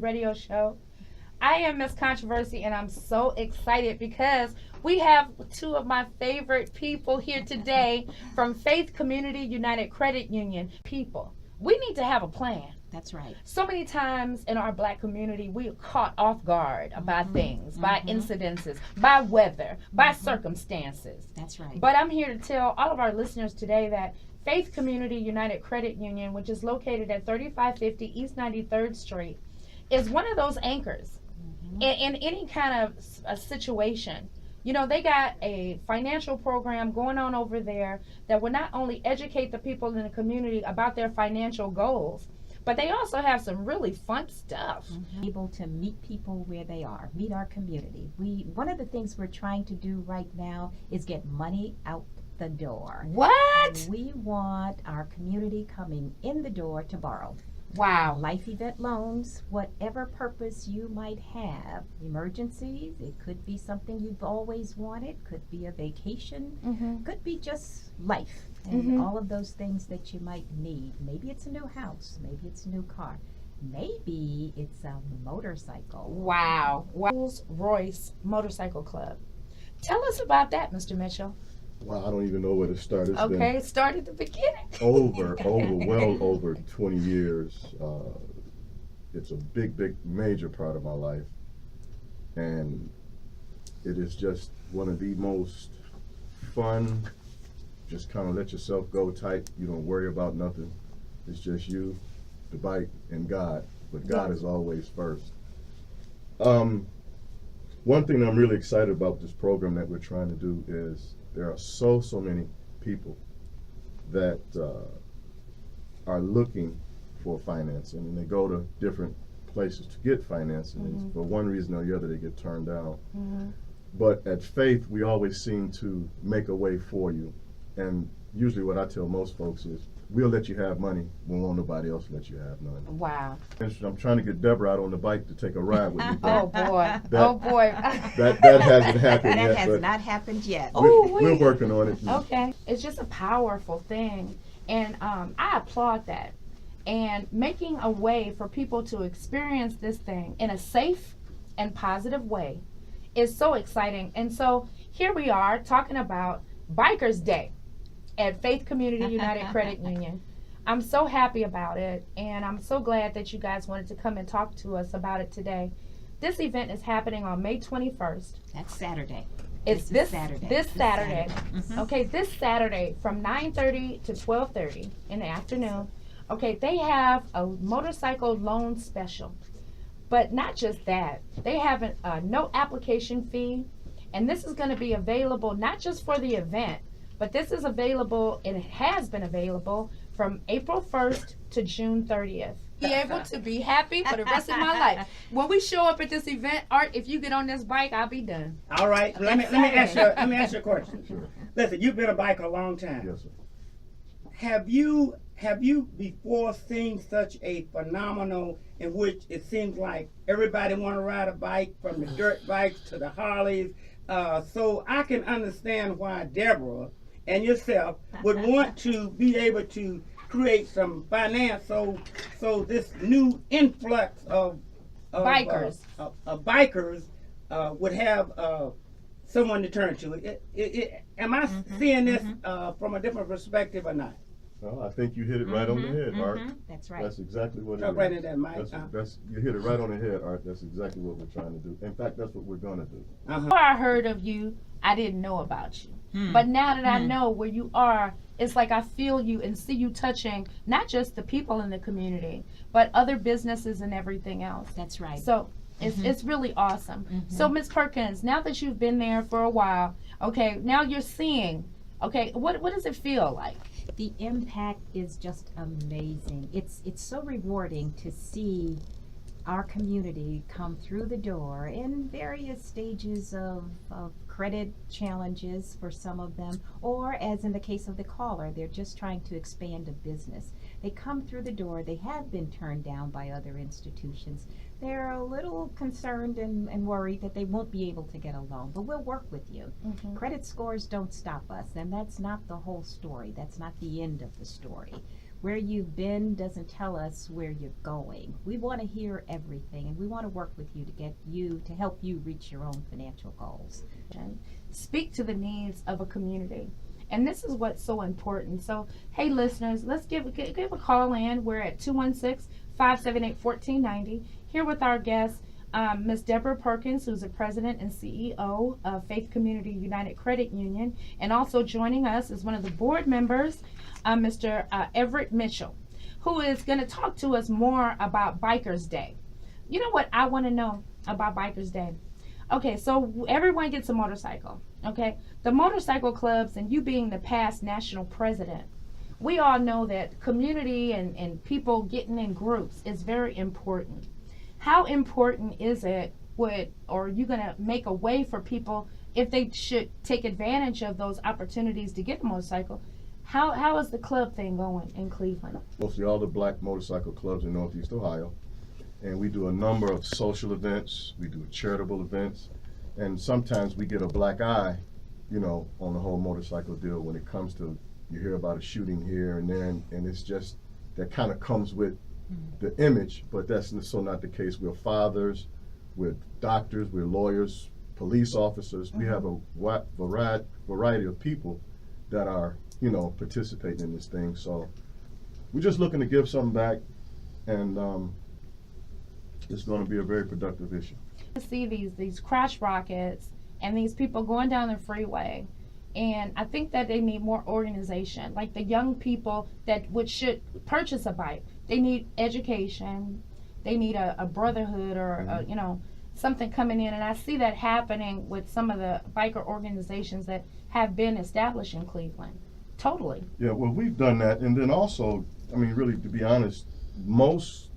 radio show. I am Miss Controversy, and I'm so excited because we have two of my favorite people here today from Faith Community United Credit Union. People, we need to have a plan. That's right. So many times in our black community, we are caught off guard by things, by incidences, by weather, by circumstances. That's right. But I'm here to tell all of our listeners today that Faith Community United Credit Union, which is located at 3550 East 93rd Street, is one of those anchors in any kind of a situation. You know, they got a financial program going on over there that will not only educate the people in the community about their financial goals, but they also have some really fun stuff. Able to meet people where they are, meet our community. One of the things we're trying to do right now is get money out the door. What? We want our community coming in the door to borrow. Wow. Life event loans, whatever purpose you might have. Emergencies, it could be something you've always wanted, could be a vacation, could be just life and all of those things that you might need. Maybe it's a new house, maybe it's a new car, maybe it's a motorcycle. Wow. Rolls-Royce Motorcycle Club. Tell us about that, Mr. Mitchell. Wow, I don't even know where to start. It's Okay, start at the beginning. well over 20 years. It's a big, major part of my life. And it is just one of the most fun, just kind of let yourself go tight. You don't worry about nothing. It's just you, the bike, and God. But God is always first. One thing I'm really excited about this program that we're trying to do is there are so many people that are looking for financing, and they go to different places to get financing. And for one reason or the other, they get turned down. But at Faith, we always seem to make a way for you. And usually what I tell most folks is, we'll let you have money when won't nobody else let you have none. Wow. I'm trying to get Deborah out on the bike to take a ride with me. Oh boy. That hasn't happened yet. That has not happened yet. We're working on it. Okay. It's just a powerful thing. And I applaud that. And making a way for people to experience this thing in a safe and positive way is so exciting. And so here we are talking about Bikers Day at Faith Community United Credit Union. I'm so happy about it, and I'm so glad that you guys wanted to come and talk to us about it today. This event is happening on May 21st. That's Saturday. It's this Saturday. This Saturday. Okay, this Saturday from 9:30 to 12:30 in the afternoon. Okay, they have a motorcycle loan special. But not just that. They have a no application fee, and this is going to be available not just for the event, but this is available, and it has been available from April 1st to June 30th. Be able to be happy for the rest of my life. When we show up at this event, Art, if you get on this bike, I'll be done. All right, let me ask you a question. Sure. Listen, you've been a biker a long time. Yes, sir. Have you before seen such a phenomenal in which it seems like everybody want to ride a bike, from the dirt bikes to the Harleys? So I can understand why Deborah and yourself would want to be able to create some finance so this new influx of Bikers. Bikers would have someone to turn to. Am I seeing this from a different perspective or not? Well, I think you hit it right on the head, Art. That's right. That's exactly what it Talk is. right in that mic. You hit it right on the head, Art. That's exactly what we're trying to do. In fact, that's what we're going to do. Before I heard of you, I didn't know about you. But now that I know where you are, it's like I feel you and see you touching not just the people in the community, but other businesses and everything else. That's right. So it's really awesome. So Ms. Perkins, now that you've been there for a while, okay, now you're seeing, okay, what does it feel like? The impact is just amazing. It's so rewarding to see our community come through the door in various stages of credit challenges for some of them, or as in the case of the caller, they're just trying to expand a business. They come through the door, they have been turned down by other institutions. They're a little concerned and worried that they won't be able to get a loan, but we'll work with you. Credit scores don't stop us, and that's not the whole story. That's not the end of the story. where you've been doesn't tell us where you're going. We want to hear everything, and we want to work with you to help you reach your own financial goals. And speak to the needs of a community. And this is what's so important. So, hey, listeners, let's give a call in. We're at 216-578-1490. Here with our guest, Ms. Deborah Perkins, who's the president and CEO of Faith Community United Credit Union. And also joining us is one of the board members, Mr. Everett Mitchell, who is going to talk to us more about Bikers Day. You know what I want to know about Bikers Day? Okay, so everyone gets a motorcycle, okay? The motorcycle clubs, and you being the past national president, we all know that community and people getting in groups is very important. How important is it, or are you going to make a way for people, if they should take advantage of those opportunities to get a motorcycle? How is the club thing going in Cleveland? Mostly all the black motorcycle clubs in Northeast Ohio. And we do a number of social events, we do charitable events, and sometimes we get a black eye, you know, on the whole motorcycle deal when it comes to, you hear about a shooting here and there, and it's just, that kind of comes with the image, but that's so not the case. We're fathers, we're doctors, we're lawyers, police officers. We have a variety of people that are, you know, participating in this thing. So we're just looking to give something back, and it's going to be a very productive issue. To see these crash rockets and these people going down the freeway, and I think that they need more organization. Like the young people that should purchase a bike, they need education, they need a brotherhood or you know, something coming in, and I see that happening with some of the biker organizations that have been established in Cleveland. Totally. Yeah, well, we've done that, and then also, I mean, really, to be honest, most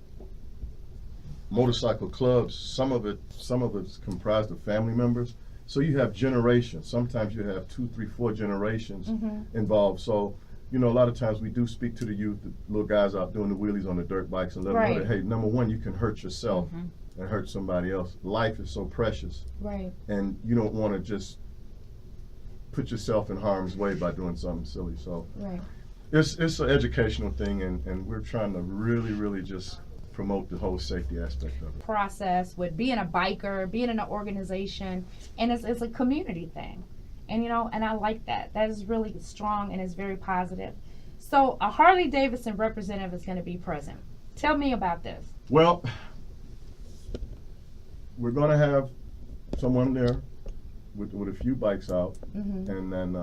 motorcycle clubs, some of it's comprised of family members. So you have generations. Sometimes you have 2, 3, 4 generations involved. So, you know, a lot of times we do speak to the youth, the little guys out doing the wheelies on the dirt bikes, and let them know that, hey, number one, you can hurt yourself and hurt somebody else. Life is so precious. Right. And you don't want to just put yourself in harm's way by doing something silly. So Right. it's an educational thing, and we're trying to really just promote the whole safety aspect of it. Process with being a biker, being in an organization, and it's a community thing. And you know, and I like that. That is really strong and is very positive. So a Harley Davidson representative is going to be present. Tell me about this. Well, we're going to have someone there with a few bikes out, and then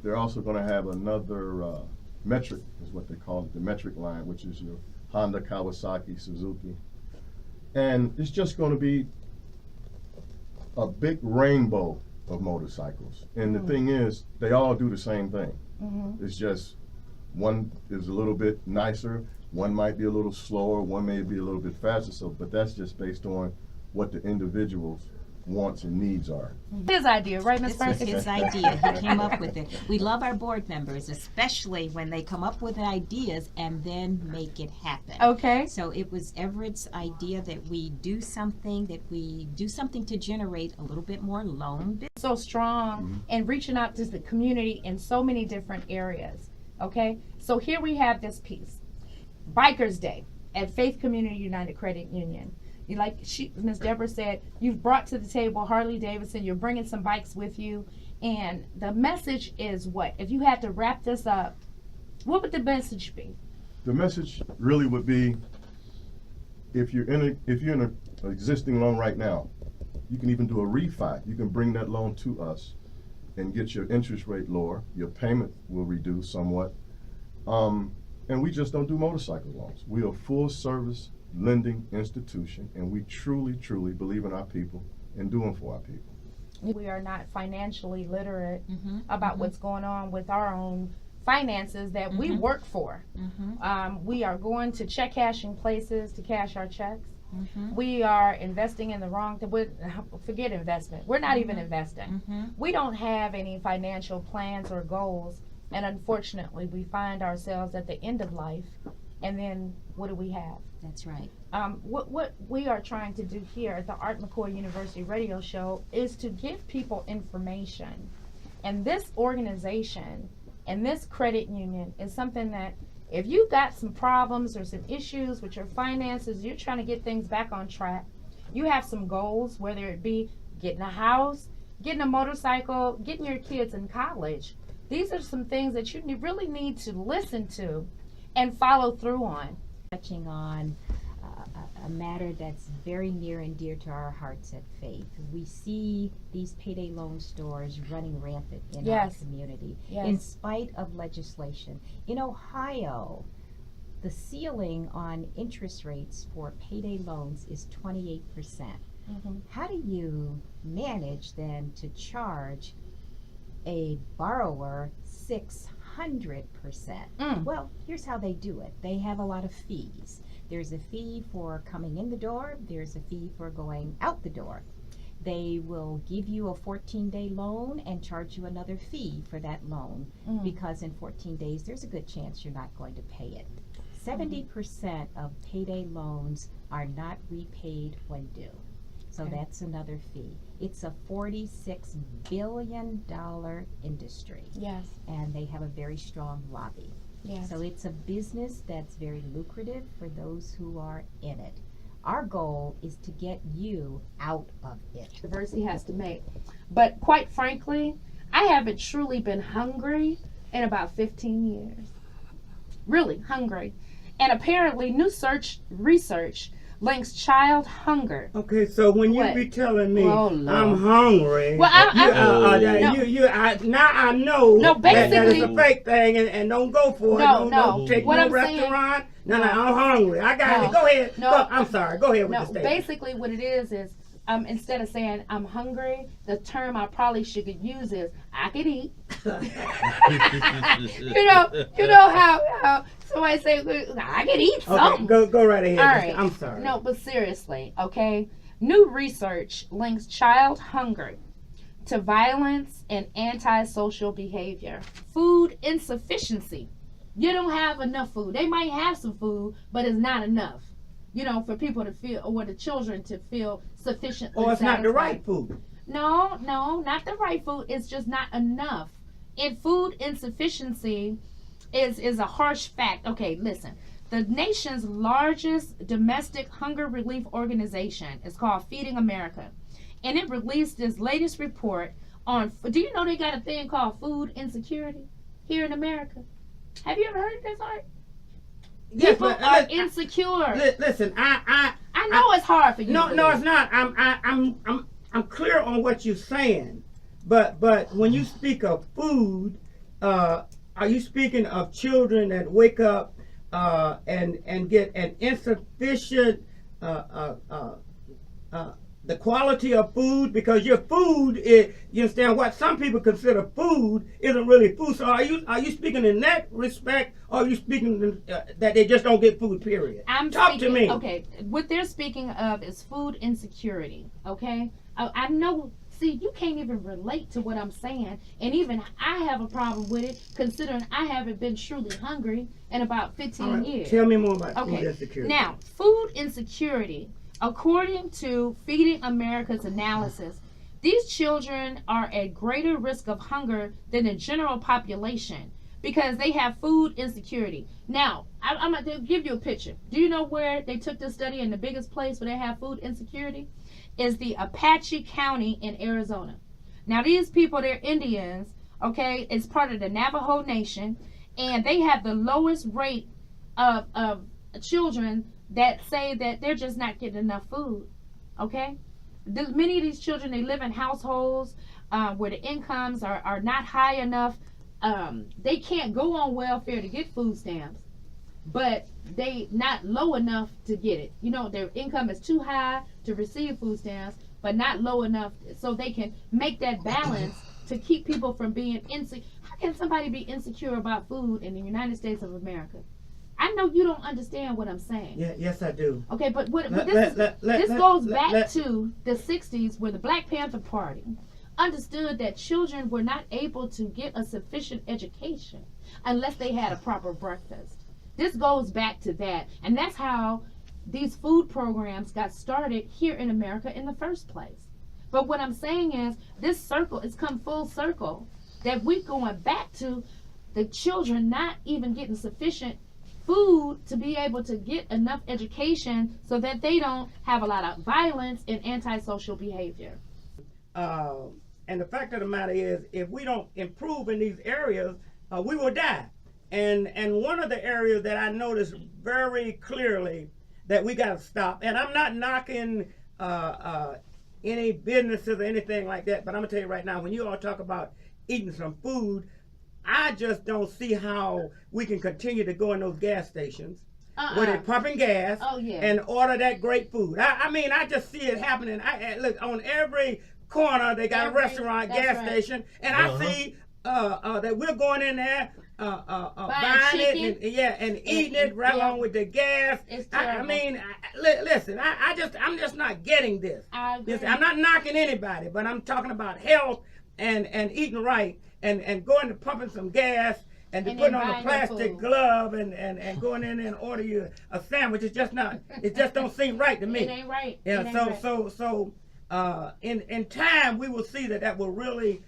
they're also going to have another metric, is what they call it, the metric line, which is your Honda, Kawasaki, Suzuki. And it's just going to be a big rainbow of motorcycles. And the thing is, they all do the same thing. It's just one is a little bit nicer, one might be a little slower, one may be a little bit faster. So, but that's just based on what the individual's wants and needs are. His idea, right, Ms. This was Perkins? his idea. He came up with it. We love our board members, especially when they come up with ideas and then make it happen. Okay. So it was Everett's idea that we do something to generate a little bit more loan. So strong and reaching out to the community in so many different areas. Okay. So here we have this piece. Bikers Day at Faith Community United Credit Union. Like Ms. Deborah said, you've brought to the table Harley Davidson, you're bringing some bikes with you, and the message is what? If you had to wrap this up, what would the message be? The message really would be, if you're in an existing loan right now, you can even do a refi. You can bring that loan to us and get your interest rate lower, your payment will reduce somewhat, and we just don't do motorcycle loans. We are a full service lending institution, and we truly believe in our people and doing for our people. We are not financially literate about what's going on with our own finances that we work for. We are going to check cashing places to cash our checks. We are investing in the wrong thing. Forget investment. We're not even investing. We don't have any financial plans or goals, and unfortunately we find ourselves at the end of life, and then what do we have? That's right. What we are trying to do here at the Art McCoy University Radio Show is to give people information. And this organization and this credit union is something that If you got some problems or some issues with your finances, you're trying to get things back on track, you have some goals, whether it be getting a house, getting a motorcycle, getting your kids in college. These are some things that you really need to listen to and follow through on. Touching on a matter that's very near and dear to our hearts at Faith. We see these payday loan stores running rampant in our Yes. community, Yes. in spite of legislation. In Ohio, the ceiling on interest rates for payday loans is 28%. Mhm. How do you manage then to charge a borrower 600%? Well, here's how they do it. They have a lot of fees. There's a fee for coming in the door. There's a fee for going out the door. They will give you a 14-day loan and charge you another fee for that loan because in 14 days there's a good chance you're not going to pay it. 70% of payday loans are not repaid when due. So Okay. that's another fee. It's a $46 billion industry, Yes. and they have a very strong lobby. Yes. So it's a business that's very lucrative for those who are in it. Our goal is to get you out of it. Diversity has to make. But quite frankly, I haven't truly been hungry in about 15 years. Really hungry. And apparently new research links child hunger. Okay, so when you What? be telling me Oh, Lord. I'm hungry, Well, no. now I know No, that is basically- a fake thing, and don't go for it. No, Don't no. take What no I'm saying- restaurant. No, No. I'm hungry. I got No. it. Go ahead. No. Go, I'm sorry. Go ahead with No, the statement. basically what it is instead of saying I'm hungry, the term I probably should use is I could eat. you know how somebody say I could eat Okay, something. go right ahead. All right. I'm sorry. No, but seriously, okay? New research links child hunger to violence and antisocial behavior. Food insufficiency. You don't have enough food. They might have some food, but it's not enough. For people to feel, or the children to feel sufficiently Or it's not the satisfied. right food. No, not the right food. It's just not enough. And food insufficiency is a harsh fact. Okay, listen. The nation's largest domestic hunger relief organization is called Feeding America. And it released its latest report on, do you know they got a thing called food insecurity here in America? Have you ever heard of this, Art? Yes, People but are insecure. listen. I know it's hard for you. No, to no, believe. it's not. I'm clear on what you're saying, but when you speak of food, are you speaking of children that wake up and get an insufficient the quality of food, because your food is, you understand, what some people consider food isn't really food. So are you speaking in that respect, or are you speaking that they just don't get food, period? Talk to me. Okay, what they're speaking of is food insecurity. Okay, I know. See, you can't even relate to what I'm saying, and even I have a problem with it, considering I haven't been truly hungry in about 15 All right, years. tell me more about food Okay, insecurity. now food insecurity, according to Feeding America's analysis, these children are at greater risk of hunger than the general population because they have food insecurity. Now, I'm going to give you a picture. Do you know where they took this study, and the biggest place where they have food insecurity is the Apache County in Arizona. Now, these people, they're Indians, okay? It's part of the Navajo Nation, and they have the lowest rate of children that say that they're just not getting enough food, okay? Many of these children, they live in households where the incomes are not high enough. They can't go on welfare to get food stamps, but they not low enough to get it. Their income is too high to receive food stamps, but not low enough so they can make that balance to keep people from being insecure. How can somebody be insecure about food in the United States of America? I know you don't understand what I'm saying. Yeah, yes, I do. Okay, but this goes back to the 60s, where the Black Panther Party understood that children were not able to get a sufficient education unless they had a proper breakfast. This goes back to that, and that's how these food programs got started here in America in the first place. But what I'm saying is, this circle has come full circle, that we're going back to the children not even getting sufficient food to be able to get enough education so that they don't have a lot of violence and antisocial behavior. And the fact of the matter is, if we don't improve in these areas, we will die. And one of the areas that I noticed very clearly that we got to stop, and I'm not knocking any businesses or anything like that, but I'm gonna tell you right now, when you all talk about eating some food, I just don't see how we can continue to go in those gas stations where they're pumping gas and order that great food. I mean, I just see it happening. I look on every corner, they got a restaurant, gas station, and I see that we're going in there buying it and eating it right along with the gas. I mean, listen, I'm just not getting this. I'm not knocking anybody, but I'm talking about health and eating right and going to pumping some gas and putting on a plastic glove and going in there and order you a sandwich. It's just not. It just don't seem right to me. It ain't right. Yeah. So in time we will see that will really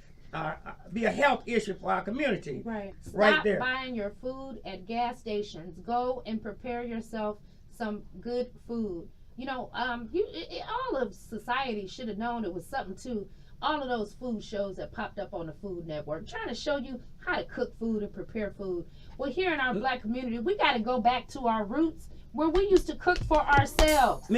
be a health issue for our community. Right. Right there. Stop buying your food at gas stations. Go and prepare yourself some good food. You know, all of society should have known it was something to all of those food shows that popped up on the Food Network, trying to show you how to cook food and prepare food. Well, here in our black community, we got to go back to our roots where we used to cook for ourselves.